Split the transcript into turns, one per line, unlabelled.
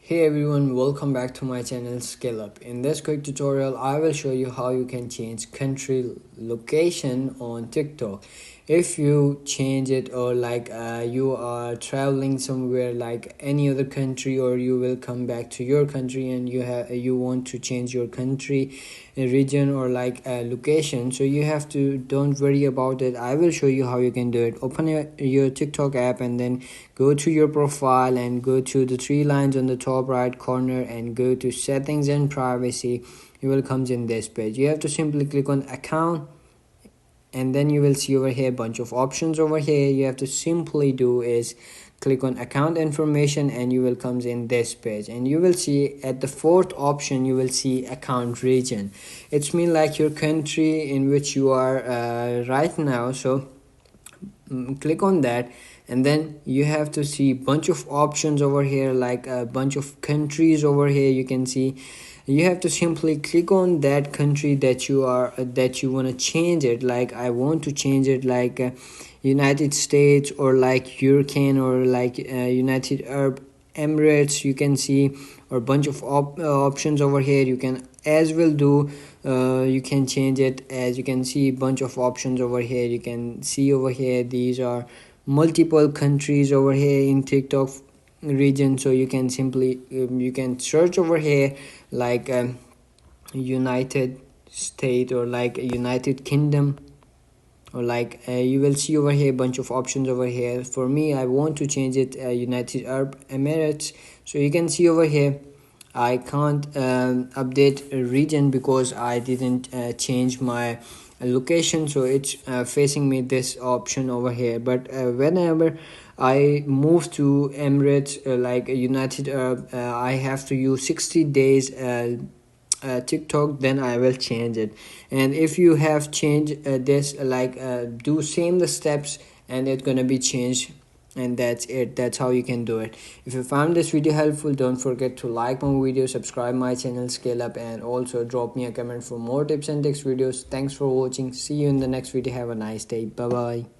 Hey everyone, welcome back to my channel Scale Up. In this quick tutorial, I will show you how you can change country location on TikTok. If you change it or you are traveling somewhere like any other country, or you will come back to your country and you want to change your country region or a location, so you have to don't worry about it. I will show you how you can do it. Open your TikTok app and then go to your profile and go to the three lines on the top right corner and go to settings and privacy. You will come in this page. You have to simply click on account, and then you will see over here a bunch of options. Over here you have to simply do is click on account information, and you will come in this page, and you will see at the fourth option you will see account region. It's mean like your country in which you are right now. So click on that, and then you have to see bunch of options over here, like a bunch of countries over here. You can see you have to simply click on that country that you want to change it. Like I want to change it United States, or like Hurricane, or United Arab Emirates. You can see or bunch of options over here. You can as well do you can change it. As you can see bunch of options over here. You can see over here these are multiple countries over here in TikTok region. So you can simply you can search over here like United State, or like United Kingdom, or you will see over here a bunch of options over here. For me, I want to change it United Arab Emirates. So you can see over here I can't update a region because I didn't change my location, so it's facing me this option over here. But whenever I move to Emirates, like United Arab, I have to use 60 days TikTok, then I will change it. And if you have changed this, do same the steps, and it's gonna be changed. And that's it. That's how you can do it. If you found this video helpful, don't forget to like my video, subscribe my channel Scale Up, and also drop me a comment for more tips and tricks videos. Thanks for watching. See you in the next video. Have a nice day. Bye bye.